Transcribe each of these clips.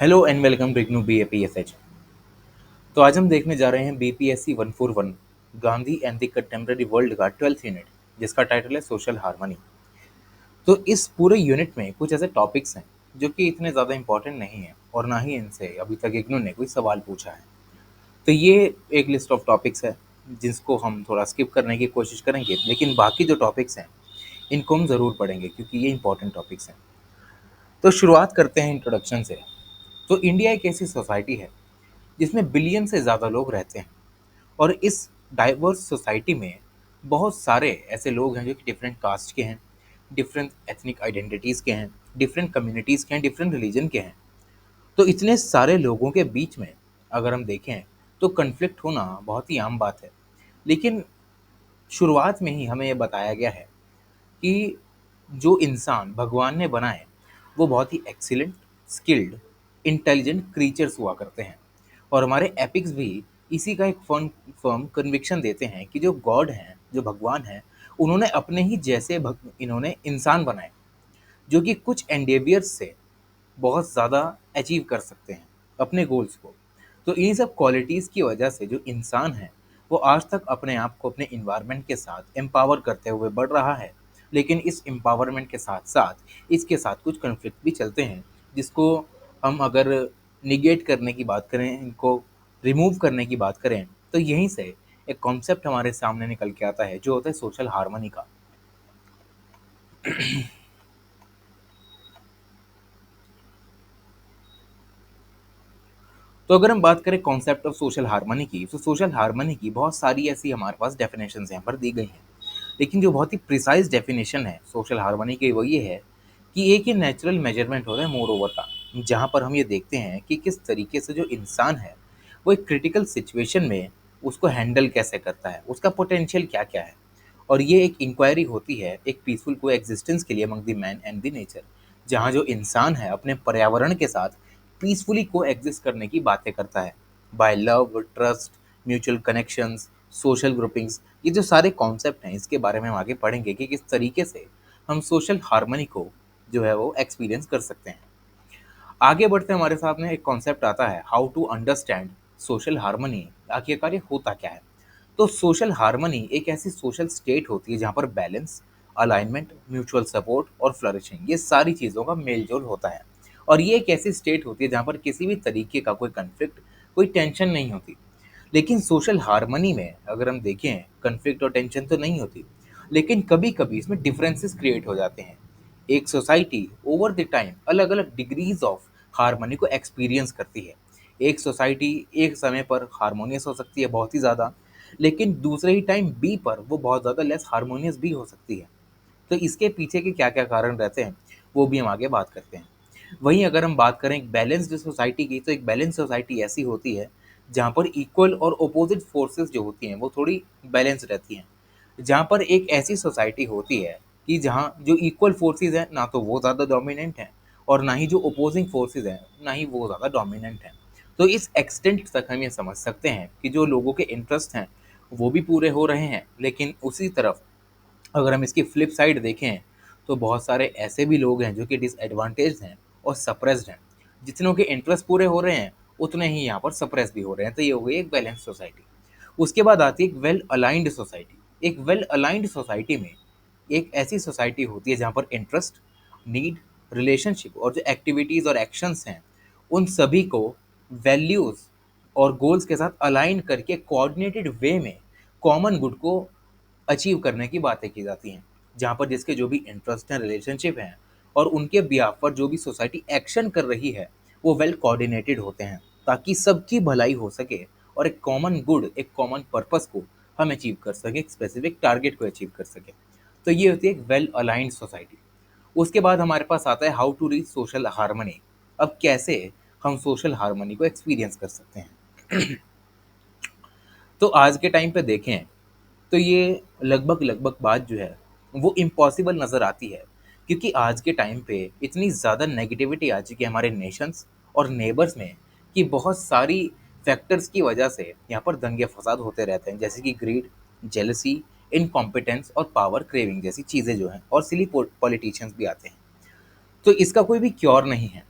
Hello and welcome to IGNOU BAPSH। तो आज हम देखने जा रहे हैं BPSC 141 Gandhi and the contemporary world का 12th यूनिट, जिसका टाइटल है सोशल हार्मनी। तो इस पूरे यूनिट में कुछ ऐसे टॉपिक्स हैं जो कि इतने ज़्यादा इंपॉर्टेंट नहीं है और ना ही इनसे अभी तक इग्नू ने कोई सवाल पूछा है। तो ये एक लिस्ट ऑफ टॉपिक्स है जिसको हम थोड़ा स्किप करने की कोशिश करेंगे, लेकिन बाकी जो टॉपिक्स हैं इनको हम ज़रूर पढ़ेंगे क्योंकि ये इंपॉर्टेंट टॉपिक्स हैं। तो शुरुआत करते हैं इंट्रोडक्शन से। तो इंडिया एक ऐसी सोसाइटी है जिसमें बिलियन से ज़्यादा लोग रहते हैं, और इस डाइवर्स सोसाइटी में बहुत सारे ऐसे लोग हैं जो कि डिफरेंट कास्ट के हैं, डिफरेंट एथनिक आइडेंटिटीज़ के हैं, डिफरेंट कम्युनिटीज़ के हैं, डिफरेंट रिलीजन के हैं। तो इतने सारे लोगों के बीच में अगर हम देखें तो कन्फ्लिक्ट होना बहुत ही आम बात है। लेकिन शुरुआत में ही हमें ये बताया गया है कि जो इंसान भगवान ने बनाए वो बहुत ही एक्सीलेंट, स्किल्ड, इंटेलिजेंट क्रीचर्स हुआ करते हैं। और हमारे एपिक्स भी इसी का एक फर्म फर्म कन्विक्शन देते हैं कि जो गॉड हैं, जो भगवान हैं, उन्होंने अपने ही जैसे इन्होंने इंसान बनाए जो कि कुछ एंडेवियर्स से बहुत ज़्यादा अचीव कर सकते हैं अपने गोल्स को। तो इन्हीं सब क्वालिटीज़ की वजह से जो इंसान है वो आज तक अपने आप को अपने इन्वायरमेंट के साथ एम्पावर करते हुए बढ़ रहा है। लेकिन इस एम्पावरमेंट के साथ साथ इसके साथ कुछ कन्फ्लिक्ट भी चलते हैं, जिसको हम अगर निगेट करने की बात करें, इनको रिमूव करने की बात करें, तो यहीं से एक कॉन्सेप्ट हमारे सामने निकल के आता है जो होता है सोशल हार्मनी का। तो अगर हम बात करें कॉन्सेप्ट ऑफ सोशल हार्मनी की, तो सोशल हार्मनी की बहुत सारी ऐसी हमारे पास डेफिनेशंस यहाँ पर दी गई हैं। लेकिन जो बहुत ही प्रिसाइज डेफिनेशन है सोशल हार्मनी की वो ये है कि एक ही नेचुरल मेजरमेंट होता है मोर ओवर का, जहाँ पर हम ये देखते हैं कि किस तरीके से जो इंसान है वो एक क्रिटिकल सिचुएशन में उसको हैंडल कैसे करता है, उसका पोटेंशियल क्या क्या है। और ये एक इंक्वायरी होती है एक पीसफुल को एग्जिस्टेंस के लिए among the man and the nature, जहाँ जो इंसान है अपने पर्यावरण के साथ पीसफुली को एग्जिस्ट करने की बातें करता है। By love, trust, mutual connections, social groupings, ये जो सारे कॉन्सेप्ट हैं इसके बारे में हम आगे पढ़ेंगे कि किस तरीके से हम सोशल हार्मनी को जो है वो एक्सपीरियंस कर सकते हैं। आगे बढ़ते हमारे सामने एक कॉन्सेप्ट आता है how to understand social harmony. आखिरकार ये होता क्या है? तो सोशल हार्मनी एक ऐसी सोशल स्टेट होती है जहाँ पर बैलेंस, अलाइनमेंट, म्यूचुअल सपोर्ट और फ्लरिशिंग, ये सारी चीज़ों का मेलजोल होता है। और ये एक ऐसी स्टेट होती है जहाँ पर किसी भी तरीके का कोई कन्फ्लिक्ट, कोई टेंशन नहीं होती। लेकिन सोशल हार्मनी में अगर हम देखें, कन्फ्लिक्ट और टेंशन तो नहीं होती, लेकिन कभी कभी इसमें डिफरेंसेस क्रिएट हो जाते हैं। एक सोसाइटी ओवर द टाइम अलग अलग डिग्रीज ऑफ हार्मनी को एक्सपीरियंस करती है। एक सोसाइटी एक समय पर हारमोनियस हो सकती है बहुत ही ज़्यादा, लेकिन दूसरे ही टाइम बी पर वो बहुत ज़्यादा लेस हारमोनियस भी हो सकती है। तो इसके पीछे के क्या क्या कारण रहते हैं वो भी हम आगे बात करते हैं। वहीं अगर हम बात करें एक बैलेंस्ड सोसाइटी की, तो एक बैलेंस सोसाइटी ऐसी होती है जहाँ पर इक्वल और अपोजिट फोर्सेस जो होती हैं वो थोड़ी बैलेंस रहती हैं। जहाँ पर एक ऐसी सोसाइटी होती है कि जहाँ जो इक्वल फोर्सेस हैं ना तो वो ज़्यादा डोमिनेंट हैं, और ना ही जो अपोजिंग फोर्सेस हैं ना ही वो ज़्यादा डोमिनेंट हैं। तो इस एक्सटेंट तक हम ये समझ सकते हैं कि जो लोगों के इंटरेस्ट हैं वो भी पूरे हो रहे हैं, लेकिन उसी तरफ अगर हम इसकी फ्लिप साइड देखें तो बहुत सारे ऐसे भी लोग हैं जो कि डिसएडवांटेज हैं और सप्रेस्ड हैं। जितनों के इंटरेस्ट पूरे हो रहे हैं उतने ही यहाँ पर सप्रेस भी हो रहे हैं। तो ये हो गई एक बैलेंस सोसाइटी। उसके बाद आती है एक वेल अलाइंड सोसाइटी। एक वेल अलाइंड सोसाइटी में एक ऐसी सोसाइटी होती है जहाँ पर इंटरेस्ट, नीड, रिलेशनशिप और जो एक्टिविटीज़ और एक्शंस हैं उन सभी को वैल्यूज़ और गोल्स के साथ अलाइन करके कोऑर्डिनेटेड वे में कॉमन गुड को अचीव करने की बातें की जाती हैं। जहाँ पर जिसके जो भी इंटरेस्ट हैं, रिलेशनशिप हैं, और उनके बिहाफ पर जो भी सोसाइटी एक्शन कर रही है वो वेल कोऑर्डिनेटेड होते हैं, ताकि सबकी भलाई हो सके और एक कॉमन गुड, एक कॉमन पर्पस को हम अचीव कर सकें, एक स्पेसिफिक टारगेट को अचीव कर सकें। तो ये होती है एक वेल अलाइंड सोसाइटी। उसके बाद हमारे पास आता है how to reach social harmony. अब कैसे हम सोशल हार्मनी को एक्सपीरियंस कर सकते हैं? तो आज के टाइम पे देखें तो ये लगभग लगभग बात जो है वो इम्पॉसिबल नज़र आती है, क्योंकि आज के टाइम पे इतनी ज़्यादा नेगेटिविटी आ चुकी है हमारे नेशंस और नेबर्स में कि बहुत सारी फैक्टर्स की वजह से यहाँ पर दंगे फसाद होते रहते हैं, जैसे कि ग्रीड, जेलसी, इनकॉम्पिटेंस और पावर क्रेविंग जैसी चीज़ें जो हैं, और सिली पॉलिटिशियंस भी आते हैं। तो इसका कोई भी क्योर नहीं है।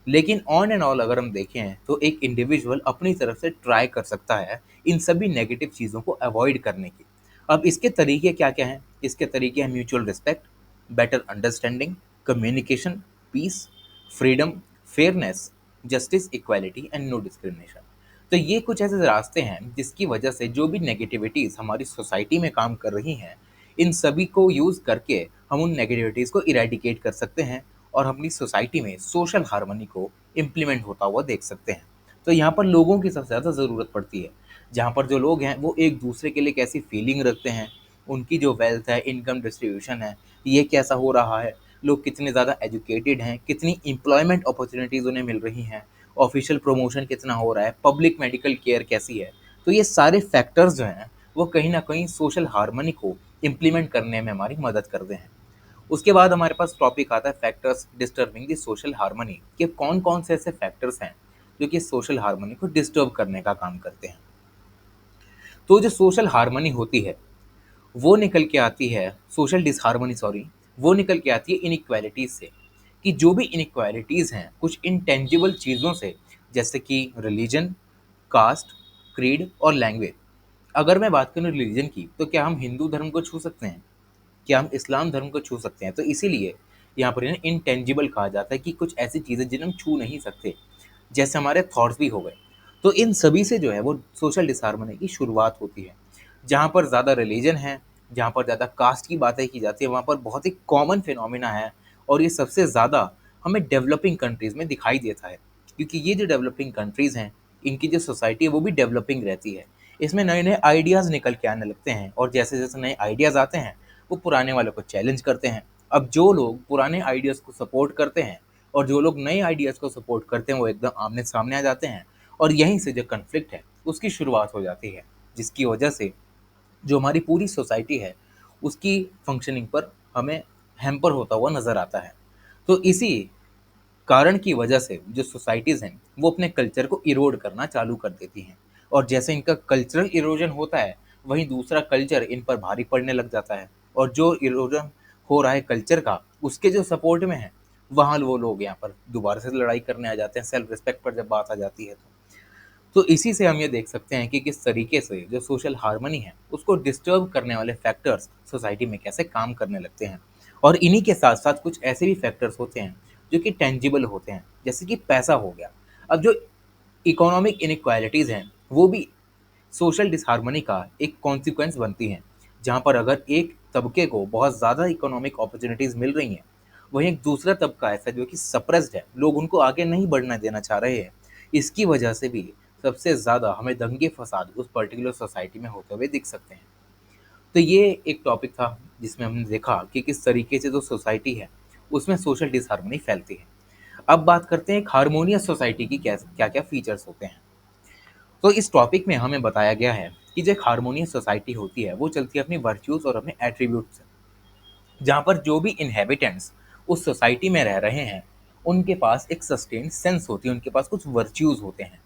लेकिन ऑन एंड ऑल अगर हम देखें तो एक इंडिविजुअल अपनी तरफ से ट्राई कर सकता है इन सभी नेगेटिव चीज़ों को अवॉइड करने की। अब इसके तरीके क्या-क्या हैं? इसके तरीके हैं mutual respect, better understanding, communication, peace, freedom, fairness, justice, equality and no discrimination. तो ये कुछ ऐसे रास्ते हैं जिसकी वजह से जो भी नेगेटिविटीज़ हमारी सोसाइटी में काम कर रही हैं, इन सभी को यूज़ करके हम उन नेगेटिविटीज़ को इरेडिकेट कर सकते हैं और अपनी सोसाइटी में सोशल हार्मनी को इम्प्लीमेंट होता हुआ देख सकते हैं। तो यहाँ पर लोगों की सबसे ज़्यादा ज़रूरत पड़ती है, जहाँ पर जो लोग हैं वो एक दूसरे के लिए कैसी फीलिंग रखते हैं, उनकी जो वेल्थ है, इनकम डिस्ट्रीब्यूशन है, ये कैसा हो रहा है, लोग कितने ज़्यादा एजुकेटेड हैं, कितनी एम्प्लॉयमेंट अपॉर्चुनिटीज़ उन्हें मिल रही हैं, ऑफिशियल प्रमोशन कितना हो रहा है, पब्लिक मेडिकल केयर कैसी है। तो ये सारे फैक्टर्स जो हैं वो कहीं न कहीं सोशल हार्मनी को इम्प्लीमेंट करने में हमारी मदद करते हैं। उसके बाद हमारे पास टॉपिक आता है factors disturbing the social harmony, कि कौन-कौन से ऐसे फैक्टर्स हैं जो कि सोशल हार्मनी को डिस्टर्ब करने का काम करते हैं। तो जो सोशल हार्मनी होती है वो निकल के आती है, सोशल डिसहार्मनी सॉरी, वो निकल के आती है इनइक्वालिटीज़ से, कि जो भी इनइक्वालिटीज़ हैं कुछ इंटेंजिबल चीज़ों से, जैसे कि रिलीजन, कास्ट, क्रीड और लैंग्वेज। अगर मैं बात करूँ रिलीजन की, तो क्या हम हिंदू धर्म को छू सकते हैं? क्या हम इस्लाम धर्म को छू सकते हैं? तो इसीलिए यहाँ पर इन्हें इंटेंजिबल कहा जाता है, कि कुछ ऐसी चीज़ें जिन्हें हम छू नहीं सकते, जैसे हमारे थॉट्स भी हो गए। तो इन सभी से जो है वो सोशल डिसहार्मनी की शुरुआत होती है। जहाँ पर ज़्यादा रिलीजन है, जहाँ पर ज़्यादा कास्ट की बातें की जाती है, वहाँ पर बहुत ही कॉमन फिनोमिना है और ये सबसे ज़्यादा हमें डेवलपिंग कंट्रीज़ में दिखाई देता है। क्योंकि ये जो डेवलपिंग कंट्रीज़ हैं, इनकी जो सोसाइटी है वो भी डेवलपिंग रहती है। इसमें नए-नए आइडियाज़ निकल के आने लगते हैं और जैसे-जैसे नए आइडियाज़ आते हैं, वो पुराने वालों को चैलेंज करते हैं। अब जो लोग पुराने आइडियाज़ को सपोर्ट करते हैं और जो लोग नए आइडियाज़ को सपोर्ट करते हैं, वो एकदम आमने-सामने आ जाते हैं और यहीं से जो कॉन्फ्लिक्ट है, उसकी शुरुआत हो जाती है। जिसकी वजह से जो हमारी पूरी सोसाइटी है, उसकी फंक्शनिंग पर हमें हैम्पर होता हुआ नज़र आता है। तो इसी कारण की वजह से जो सोसाइटीज़ हैं, वो अपने कल्चर को इरोड करना चालू कर देती हैं और जैसे इनका कल्चरल इरोजन होता है, वहीं दूसरा कल्चर इन पर भारी पड़ने लग जाता है और जो इरोजन हो रहा है कल्चर का, उसके जो सपोर्ट में है, वहाँ वो लोग यहाँ पर दोबारा से लड़ाई करने आ जाते हैं, सेल्फ रिस्पेक्ट पर जब बात आ जाती है तो। तो इसी से हम ये देख सकते हैं कि किस तरीके से जो सोशल हार्मनी है, उसको डिस्टर्ब करने वाले फैक्टर्स सोसाइटी में कैसे काम करने लगते हैं। और इन्हीं के साथ-साथ कुछ ऐसे भी फैक्टर्स होते हैं, जो कि टेंजिबल होते हैं, जैसे कि पैसा हो गया। अब जो इकोनॉमिक इनइक्वालिटीज़ हैं, वो भी सोशल डिसहार्मनी का एक कॉन्सिक्वेंस बनती हैं, जहाँ पर अगर एक तबके को बहुत ज़्यादा इकोनॉमिक अपॉर्च्युनिटीज़ मिल रही हैं, वहीं एक दूसरा तबका ऐसा जो कि सप्रेस्ड है, लोग उनको आगे नहीं बढ़ने देना चाह रहे हैं। इसकी वजह से भी सबसे ज़्यादा हमें दंगे-फ़साद उस पर्टिकुलर सोसाइटी में होते हुए दिख सकते हैं। तो ये एक टॉपिक था जिसमें हमने देखा कि किस तरीके से जो सोसाइटी है, उसमें सोशल डिसहार्मनी फैलती है। अब बात करते हैं एक हार्मोनियस सोसाइटी की क्या-क्या फीचर्स होते हैं। तो इस टॉपिक में हमें बताया गया है कि जो एक हार्मोनियस सोसाइटी होती है, वो चलती है अपनी वर्च्यूज़ और अपने एट्रीब्यूट से। जहाँ पर जो भी इन्हेबिटेंट्स उस सोसाइटी में रह रहे हैं, उनके पास एक सस्टेन्ड सेंस होती है, उनके पास कुछ वर्च्यूज़ होते हैं।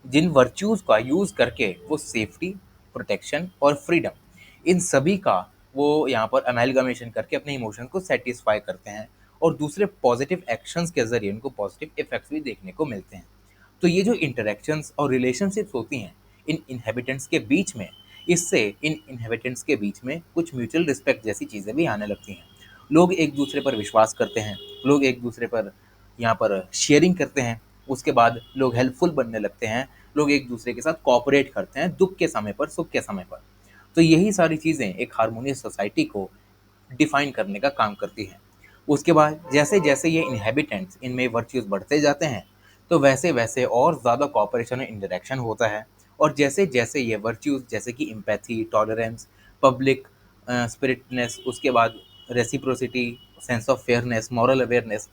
जिन वर्च्यूज़ का यूज़ करके वो सेफ्टी, प्रोटेक्शन और फ्रीडम, इन सभी का वो यहाँ पर अमेलगमेशन करके अपने इमोशन को सैटिस्फाई करते हैं और दूसरे पॉजिटिव एक्शंस के ज़रिए उनको पॉजिटिव इफ़ेक्ट्स भी देखने को मिलते हैं। तो ये जो इंटरैक्शंस और रिलेशनशिप्स होती हैं इन इन्हेबिटेंट्स के बीच में, इससे इन इन्हेबिटेंट्स के बीच में कुछ म्यूचुअल रिस्पेक्ट जैसी चीज़ें भी आने लगती हैं। लोग एक दूसरे पर विश्वास करते हैं, लोग एक दूसरे पर यहाँ पर शेयरिंग करते हैं, उसके बाद लोग हेल्पफुल बनने लगते हैं, लोग एक दूसरे के साथ कोऑपरेट करते हैं दुःख के समय पर, सुख के समय पर। तो यही सारी चीज़ें एक हार्मोनियस सोसाइटी को डिफाइन करने का काम करती हैं। उसके बाद जैसे-जैसे ये इन्हेबिटेंट्स इनमें वर्च्यूज़ बढ़ते जाते हैं, तो वैसे-वैसे और ज़्यादा कोऑपरेशन और इंटरैक्शन होता है और जैसे-जैसे ये वर्च्यूज़ जैसे कि एम्पैथी, टॉलरेंस, पब्लिक स्पिरिटनेस, उसके बाद reciprocity, sense of fairness, moral awareness,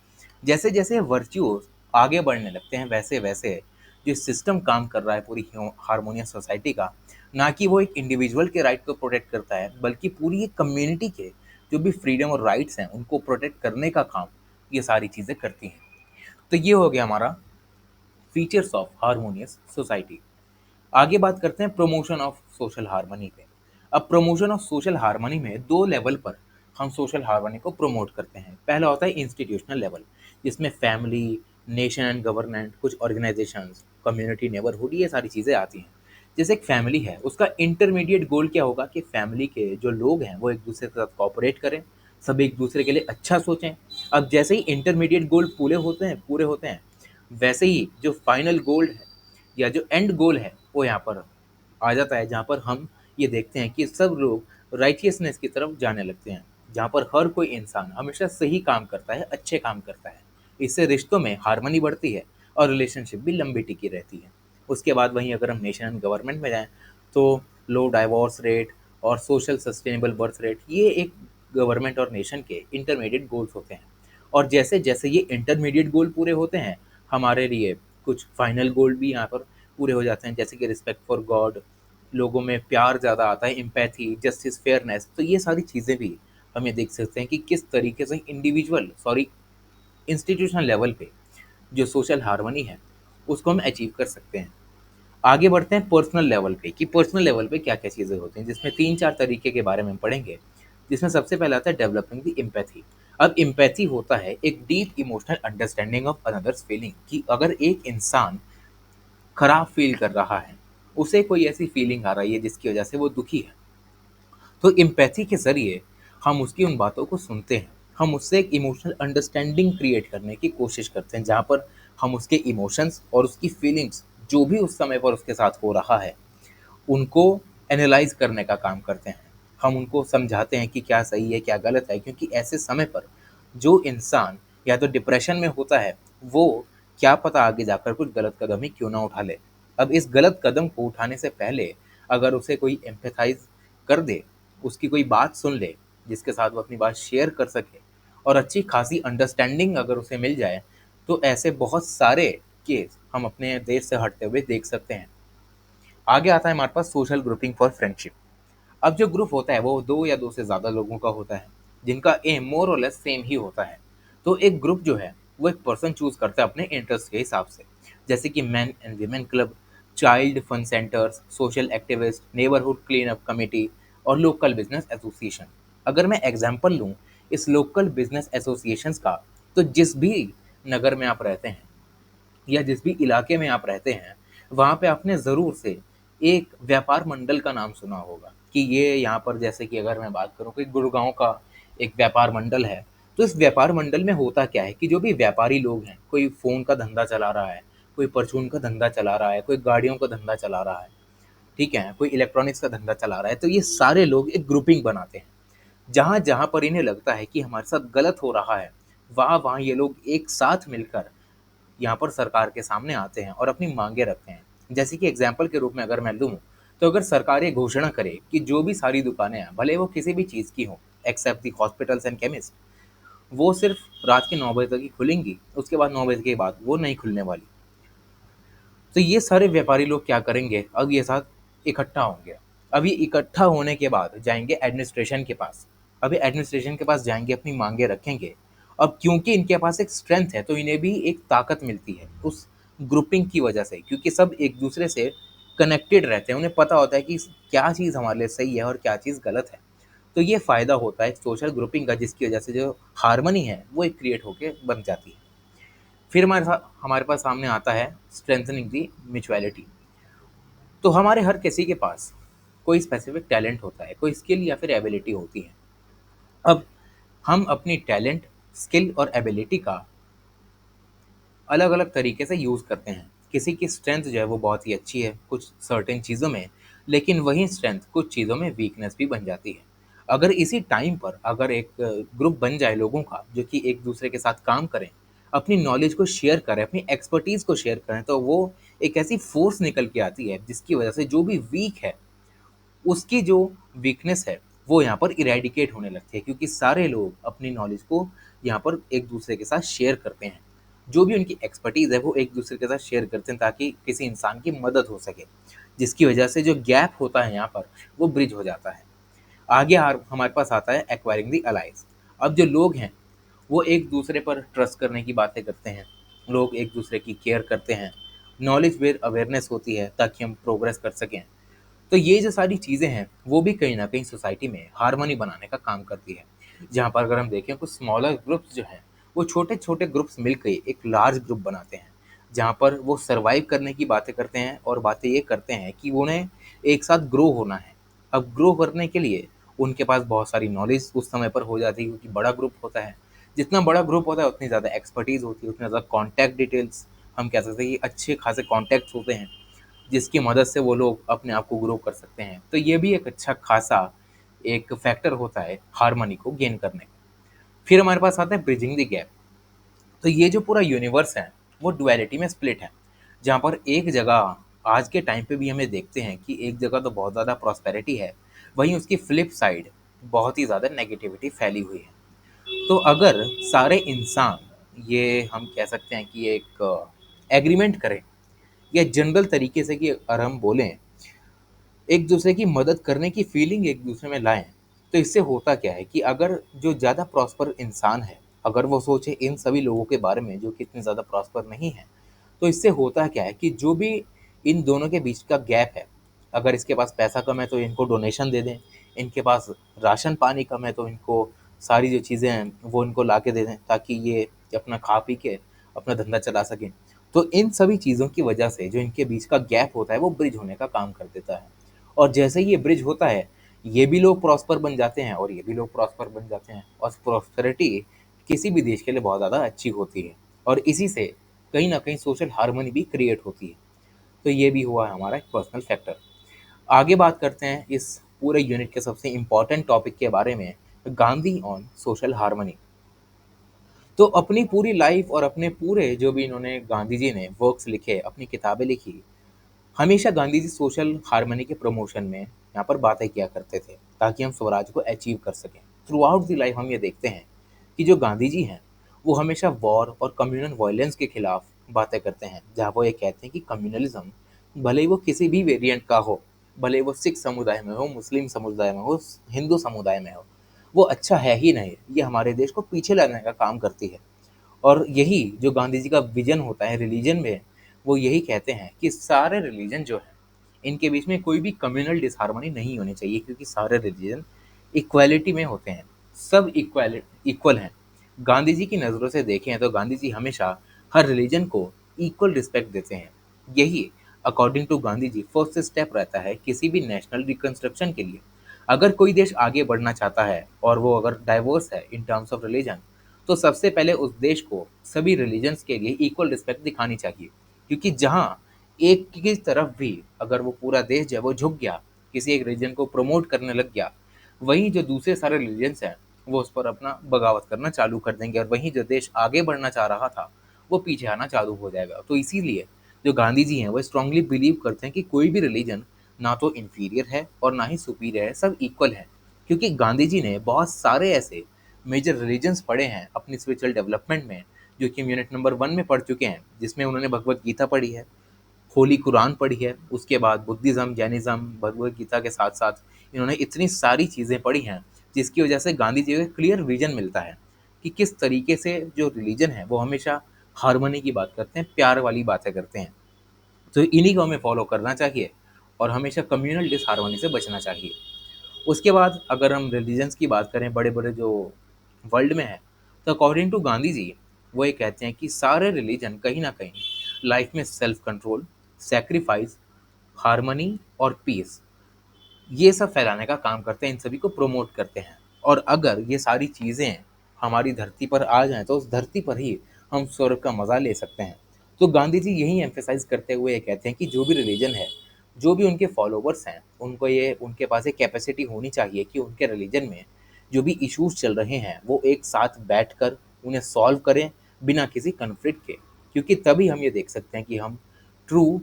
जैसे-जैसे वर्च्यूज़ आगे बढ़ने लगते हैं, वैसे-वैसे जो सिस्टम काम कर रहा है पूरी हार्मोनियस सोसाइटी का, ना कि वो एक इंडिविजुअल के राइट को प्रोटेक्ट करता है, बल्कि पूरी एक कम्युनिटी के जो भी फ्रीडम और राइट्स हैं, उनको प्रोटेक्ट करने का काम ये सारी चीज़ें करती हैं। तो ये हो गया हमारा फीचर्स ऑफ हार्मोनियस सोसाइटी। आगे बात करते हैं प्रमोशन ऑफ सोशल हार्मनी पे। अब प्रमोशन ऑफ सोशल हार्मनी में 2 लेवल पर हम सोशल हार्मनी को प्रमोट करते हैं। पहला होता है इंस्टीट्यूशनल लेवल, जिसमें फैमिली, नेशन एंड गवर्नमेंट, कुछ ऑर्गेनाइजेशंस, कम्युनिटी, नेबरहुड, ये सारी चीज़ें आती हैं। जैसे एक फैमिली है, उसका इंटरमीडिएट गोल क्या होगा कि फैमिली के जो लोग हैं वो एक दूसरे के साथ कोऑपरेट करें, सब एक दूसरे के लिए अच्छा सोचें। अब जैसे ही इंटरमीडिएट गोल पूरे होते हैं, वैसे ही जो फाइनल गोल है या जो एंड गोल है वो यहाँ पर आ जाता है, जहाँ पर हम ये देखते हैं कि सब लोग राइटियसनेस की तरफ जाने लगते हैं, जहाँ पर हर कोई इंसान हमेशा सही काम करता है, अच्छे काम करता है। इससे रिश्तों में हार्मनी बढ़ती है और रिलेशनशिप भी लंबी टिकी रहती है। उसके बाद वहीं अगर हम नेशन एंड गवर्नमेंट में जाएँ, तो लो डाइवोर्स रेट और सोशल सस्टेनेबल बर्थ रेट, ये एक गवर्नमेंट और नेशन के इंटरमीडिएट गोल्स होते हैं। और जैसे-जैसे ये इंटरमीडिएट गोल पूरे होते हैं, हमारे लिए कुछ फाइनल गोल भी यहाँ पर पूरे हो जाते हैं, जैसे कि रिस्पेक्ट फॉर गॉड, लोगों में प्यार ज़्यादा आता है, एम्पैथी, जस्टिस, फेयरनेस। तो ये सारी चीज़ें भी हम ये देख सकते हैं कि किस तरीके से इंस्टीट्यूशनल लेवल पे जो सोशल हार्मनी है, उसको हम अचीव कर सकते हैं। आगे बढ़ते हैं पर्सनल लेवल पे कि पर्सनल लेवल पे क्या-क्या चीज़ें होती हैं, जिसमें 3-4 तरीके के बारे में हम पढ़ेंगे। जिसमें सबसे पहला आता है डेवलपिंग द एम्पैथी। अब एम्पैथी होता है एक deep emotional understanding of another's feeling, कि अगर एक इंसान खराब फ़ील कर रहा है, उसे कोई ऐसी फीलिंग आ रही है जिसकी वजह से वो दुखी है, तो एम्पैथी के ज़रिए हम उसकी उन बातों को सुनते हैं। हम उससे एक इमोशनल अंडरस्टैंडिंग क्रिएट करने की कोशिश करते हैं, जहाँ पर हम उसके इमोशंस और उसकी फीलिंग्स, जो भी उस समय पर उसके साथ हो रहा है, उनको एनालाइज़ करने का काम करते हैं। हम उनको समझाते हैं कि क्या सही है, क्या गलत है, क्योंकि ऐसे समय पर जो इंसान या तो डिप्रेशन में होता है, वो क्या पता आगे जाकर कुछ गलत कदम ही क्यों ना उठा ले। अब इस गलत कदम को उठाने से पहले अगर उसे कोई एम्पैथाइज़ कर दे, उसकी कोई बात सुन ले, जिसके साथ वो अपनी बात शेयर कर सके और अच्छी खासी अंडरस्टैंडिंग अगर उसे मिल जाए, तो ऐसे बहुत सारे केस हम अपने देश से हटते हुए देख सकते हैं। आगे आता है हमारे पास सोशल ग्रुपिंग फॉर फ्रेंडशिप। अब जो ग्रुप होता है वो 2 या 2 से ज़्यादा लोगों का होता है, जिनका एम मोर और लेस सेम ही होता है। तो एक ग्रुप जो है, वो एक पर्सन चूज़ करता है अपने इंटरेस्ट के हिसाब से। जैसे कि men and women club, child fun centres, social activist, neighbourhood clean up committee और लोकल बिज़नेस एसोसिएशन। अगर मैं एग्ज़ाम्पल लूँ इस लोकल बिज़नेस एसोसिएशंस का, तो जिस भी नगर में आप रहते हैं या जिस भी इलाके में आप रहते हैं, वहाँ पे आपने ज़रूर से एक व्यापार मंडल का नाम सुना होगा कि ये यहाँ पर, जैसे कि अगर मैं बात करूँ कि गुड़गाँव का एक व्यापार मंडल है, तो इस व्यापार मंडल में होता क्या है कि जो भी व्यापारी लोग हैं, कोई फ़ोन का धंधा चला रहा है, कोई परचून का धंधा चला रहा है, कोई गाड़ियों का धंधा चला रहा है, ठीक है? कोई इलेक्ट्रॉनिक्स का धंधा चला रहा है, तो ये सारे लोग एक ग्रुपिंग बनाते हैं। जहाँ-जहाँ पर इन्हें लगता है कि हमारे साथ गलत हो रहा है, वहाँ-वहाँ ये लोग एक साथ मिलकर यहाँ पर सरकार के सामने आते हैं और अपनी माँगें रखते हैं। जैसे कि एग्ज़ाम्पल के रूप में अगर मैं लूँ, तो अगर सरकार ये घोषणा करे कि जो भी सारी दुकानें हैं, भले वो किसी भी चीज़ की हों, except the hospitals and chemist, वो सिर्फ़ रात के 9 बजे तक ही खुलेंगी, उसके बाद 9 बजे के बाद वो नहीं खुलने वाली। तो ये सारे व्यापारी लोग क्या करेंगे, अब ये साथ इकट्ठा होंगे। अब ये इकट्ठा होने के बाद जाएँगे एडमिनिस्ट्रेशन के पास। अब ये एडमिनिस्ट्रेशन के पास जाएँगे, अपनी माँगें रखेंगे। अब क्योंकि इनके पास एक स्ट्रेंथ है, तो इन्हें भी एक ताकत मिलती है उस ग्रुपिंग की वजह से, क्योंकि सब एक-दूसरे से कनेक्टेड रहते हैं। उन्हें पता होता है कि क्या चीज़ हमारे लिए सही है और क्या चीज़ गलत है। तो ये फ़ायदा होता है सोशल ग्रुपिंग का, जिसकी वजह से जो हार्मनी है, वो एक क्रिएट होके बन जाती है। फिर हमारे पास सामने आता है स्ट्रेंथनिंग दी म्यूचुअलिटी। तो हमारे हर किसी के पास कोई स्पेसिफिक टैलेंट होता है, कोई स्किल या फिर एबिलिटी होती है। अब हम अपनी टैलेंट, स्किल और एबिलिटी का अलग-अलग तरीके से यूज़ करते हैं। किसी की स्ट्रेंथ जो है वो बहुत ही अच्छी है कुछ सर्टेन चीज़ों में, लेकिन वही स्ट्रेंथ कुछ चीज़ों में वीकनेस भी बन जाती है। अगर इसी टाइम पर अगर एक ग्रुप बन जाए लोगों का, जो कि एक-दूसरे के साथ काम करें, अपनी नॉलेज को शेयर करें, अपनी एक्सपर्टीज़ को शेयर करें, तो वो एक ऐसी फ़ोर्स निकल के आती है, जिसकी वजह से जो भी वीक है, उसकी जो वीकनेस है, वो यहाँ पर इरेडिकेट होने लगती है, क्योंकि सारे लोग अपनी नॉलेज को यहाँ पर एक-दूसरे के साथ शेयर करते हैं। जो भी उनकी एक्सपर्टीज़ है, वो एक-दूसरे के साथ शेयर करते हैं, ताकि किसी इंसान की मदद हो सके, जिसकी वजह से जो गैप होता है यहाँ पर, वो ब्रिज हो जाता है। आगे हमारे पास आता है एक्वायरिंग द अलाइज़। अब जो लोग हैं, वो एक-दूसरे पर ट्रस्ट करने की बातें करते हैं, लोग एक-दूसरे की केयर करते हैं, नॉलेज बेस्ड अवेयरनेस होती है ताकि हम प्रोग्रेस कर सकें। तो ये जो सारी चीज़ें हैं, वो भी कहीं न कहीं सोसाइटी में हार्मनी बनाने का काम करती है। जहाँ पर अगर हम देखें कुछ स्मॉलर ग्रुप्स जो हैं, वो छोटे-छोटे ग्रुप्स मिलके एक लार्ज ग्रुप बनाते हैं, जहाँ पर वो सर्वाइव करने की बातें करते हैं और बातें ये करते हैं कि उन्हें एक साथ ग्रो होना है। अब ग्रो करने के लिए उनके पास बहुत सारी नॉलेज उस समय पर हो जाती है क्योंकि बड़ा ग्रुप होता है। जितना बड़ा ग्रुप होता है उतनी ज़्यादा एक्सपर्टीज़ होती है, उतना ज़्यादा कॉन्टैक्ट डिटेल्स हम कह सकते हैं कि अच्छे खासे कॉन्टैक्ट्स होते हैं, जिसकी मदद से वो लोग अपने आप को ग्रो कर सकते हैं। तो ये भी एक अच्छा खासा एक फैक्टर होता है हार्मनी को गेन करने का। फिर हमारे पास आता है ब्रिजिंग द गैप। तो ये जो पूरा यूनिवर्स है वो डुअलिटी में स्प्लिट है, जहाँ पर एक जगह आज के टाइम पे भी हमें देखते हैं कि एक जगह तो बहुत ज़्यादा प्रॉस्पेरिटी है, वहीं उसकी फ्लिप साइड बहुत ही ज़्यादा नेगेटिविटी फैली हुई है। तो अगर सारे इंसान ये हम कह सकते हैं कि एक एग्रीमेंट करें या जनरल तरीके से कि अगर हम बोलें एक दूसरे की मदद करने की फीलिंग एक दूसरे में लाएं, तो इससे होता क्या है कि अगर जो ज़्यादा प्रॉस्पर इंसान है, अगर वो सोचे इन सभी लोगों के बारे में जो कि इतने ज़्यादा प्रॉस्पर नहीं है, तो इससे होता क्या है कि जो भी इन दोनों के बीच का गैप है, अगर इसके पास पैसा कम है तो इनको डोनेशन दे दें, इनके पास राशन पानी कम है तो इनको सारी जो चीज़ें हैं वो इनको ला के दे दें ताकि ये अपना खा पी के अपना धंधा चला सकें। तो इन सभी चीज़ों की वजह से जो इनके बीच का गैप होता है वो ब्रिज होने का काम कर देता है। और जैसे ही ये ब्रिज होता है, ये भी लोग प्रॉस्पर बन जाते हैं और ये भी लोग प्रॉस्पर बन जाते हैं और प्रॉस्पेरिटी किसी भी देश के लिए बहुत ज़्यादा अच्छी होती है और इसी से कहीं न कहीं सोशल हार्मनी भी क्रिएट होती है। तो ये भी हुआ है हमारा एक पर्सनल फैक्टर। आगे बात करते हैं इस पूरे यूनिट के सबसे इम्पोर्टेंट टॉपिक के बारे में, गांधी ऑन सोशल हार्मनी। तो अपनी पूरी लाइफ और अपने पूरे जो भी इन्होंने गांधी जी ने वर्क्स लिखे, अपनी किताबें लिखी, हमेशा गांधी जी सोशल हार्मनी के प्रमोशन में यहाँ पर बातें किया करते थे ताकि हम स्वराज को अचीव कर सकें। थ्रू आउट दी लाइफ हम ये देखते हैं कि जो गांधी जी हैं वो हमेशा वॉर और कम्युनल वायलेंस के खिलाफ बातें करते हैं, जहाँ वो ये कहते हैं कि कम्युनलिज्म भले ही वो किसी भी वेरिएंट का हो, भले ही वो सिख समुदाय में हो, मुस्लिम समुदाय में हो, हिंदू समुदाय में हो, वो अच्छा है ही नहीं। ये हमारे देश को पीछे लाने का काम करती है। और यही जो गांधी जी का विजन होता है रिलीजन में, वो यही कहते हैं कि सारे रिलीजन जो है इनके बीच में कोई भी कम्युनल डिसहार्मनी नहीं होनी चाहिए क्योंकि सारे रिलीजन इक्वालिटी में होते हैं, सब इक्वल हैं। गांधी जी की नज़रों से देखें तो गांधी जी हमेशा हर रिलीजन को इक्वल रिस्पेक्ट देते हैं। यही according to Gandhi ji first step रहता है किसी भी नेशनल रिकंस्ट्रक्शन के लिए। अगर कोई देश आगे बढ़ना चाहता है और वो अगर डाइवर्स है इन टर्म्स ऑफ रिलीजन, तो सबसे पहले उस देश को सभी रिलीजन्स के लिए इक्वल रिस्पेक्ट दिखानी चाहिए, क्योंकि जहाँ एक की तरफ भी अगर वो पूरा देश जो है वो झुक गया, किसी एक रिलीजन को प्रमोट करने लग गया, वहीं जो दूसरे सारे रिलीजन्स हैं वो उस पर अपना बगावत करना चालू कर देंगे और वहीं जो देश आगे बढ़ना चाह रहा था वो पीछे आना चालू हो जाएगा। तो इसीलिए जो गांधी जी हैं वो स्ट्रांगली बिलीव करते हैं कि कोई भी रिलीजन ना तो इन्फीरियर है और ना ही सुपीरियर है, सब इक्वल है। क्योंकि गांधी जी ने बहुत सारे ऐसे मेजर रिलीजन्स पढ़े हैं अपनी स्पिरिचुअल डेवलपमेंट में, जो कि हम यूनिट नंबर 1 में पढ़ चुके हैं, जिसमें उन्होंने भगवत गीता पढ़ी है, होली कुरान पढ़ी है, उसके बाद बुद्धिज़्म, जैनिज़्म, भगवत गीता के साथ-साथ इन्होंने इतनी सारी चीज़ें पढ़ी हैं, जिसकी वजह से गांधी जी को एक क्लियर विज़न मिलता है कि किस तरीके से जो रिलीजन है वो हमेशा हार्मनी की बात करते हैं, प्यार वाली बातें करते हैं। तो इन्हीं को हमें फॉलो करना चाहिए और हमेशा कम्युनल डिसहार्मनी से बचना चाहिए। उसके बाद अगर हम रिलीजन्स की बात करें बड़े-बड़े जो वर्ल्ड में है, तो अकॉर्डिंग टू गांधी जी वो ये कहते हैं कि सारे रिलीजन कहीं न कहीं लाइफ में सेल्फ कंट्रोल, सैक्रिफाइस, हार्मनी और पीस, ये सब फैलाने का काम करते हैं, इन सभी को प्रमोट करते हैं। और अगर ये सारी चीज़ें हमारी धरती पर आ जाएँ तो उस धरती पर ही हम स्वर्ग का मज़ा ले सकते हैं। तो गांधी जी यही एम्फसाइज़ करते हुए ये कहते हैं कि जो भी रिलीजन है, जो भी उनके फॉलोवर्स हैं, उनको ये उनके पास एक कैपेसिटी होनी चाहिए कि उनके रिलीजन में जो भी इश्यूज़ चल रहे हैं, वो एक साथ बैठकर उन्हें सॉल्व करें बिना किसी कॉन्फ्लिक्ट के। क्योंकि तभी हम ये देख सकते हैं कि हम ट्रू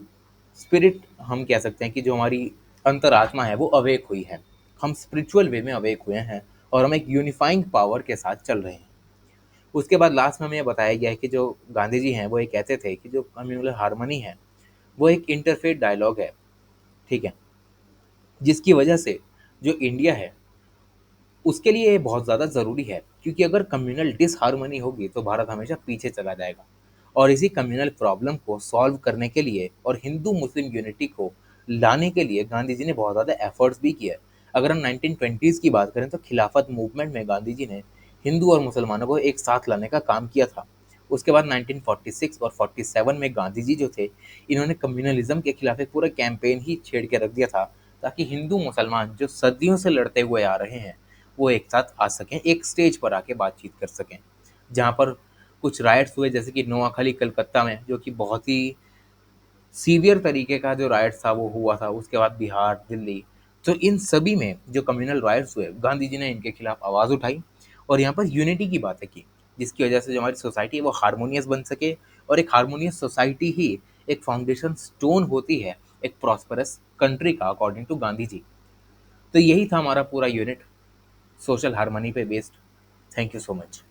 स्पिरिट हम कह सकते हैं कि जो हमारी अंतरात्मा है वो अवेक हुई है, हम स्पिरिचुअल वे में अवेक हुए हैं और हम एक यूनिफाइंग पावर के साथ चल रहे हैं। उसके बाद लास्ट में हमें यह बताया गया है कि जो गांधी जी हैं वो ये कहते थे कि जो कम्युनल हार्मनी है वो एक इंटरफेथ डायलॉग है, ठीक है, जिसकी वजह से जो इंडिया है उसके लिए ये बहुत ज़्यादा ज़रूरी है, क्योंकि अगर कम्युनल डिसहार्मनी होगी तो भारत हमेशा पीछे चला जाएगा। और इसी कम्युनल प्रॉब्लम को सॉल्व करने के लिए और हिंदू मुस्लिम यूनिटी को लाने के लिए गांधी जी ने बहुत ज़्यादा एफर्ट्स भी किए। अगर हम 1920s की बात करें तो खिलाफत मूवमेंट में गांधी जी ने हिंदू और मुसलमानों को एक साथ लाने का काम किया था। उसके बाद 1946 और 47 में गांधी जी जो थे, इन्होंने कम्युनलिज्म के खिलाफ एक पूरा कैंपेन ही छेड़ के रख दिया था, ताकि हिंदू मुसलमान जो सदियों से लड़ते हुए आ रहे हैं, वो एक साथ आ सकें, एक स्टेज पर आके बातचीत कर सकें। जहाँ पर कुछ राइट्स हुए, जैसे कि नोआखाली कलकत्ता में, जो कि बहुत ही सीवियर तरीके का जो राइट्स था वो हुआ था। उसके बाद बिहार, दिल्ली, तो इन सभी में जो कम्युनल राइट्स हुए, गांधी जी ने इनके खिलाफ आवाज़ उठाई और यहाँ पर यूनिटी की बातें की, जिसकी वजह से जो हमारी सोसाइटी है वो हारमोनियस बन सके। और एक हारमोनियस सोसाइटी ही एक फाउंडेशन स्टोन होती है एक प्रॉस्परस कंट्री का, अकॉर्डिंग टू गांधी जी। तो यही था हमारा पूरा यूनिट सोशल हार्मनी पे based. Thank you so much.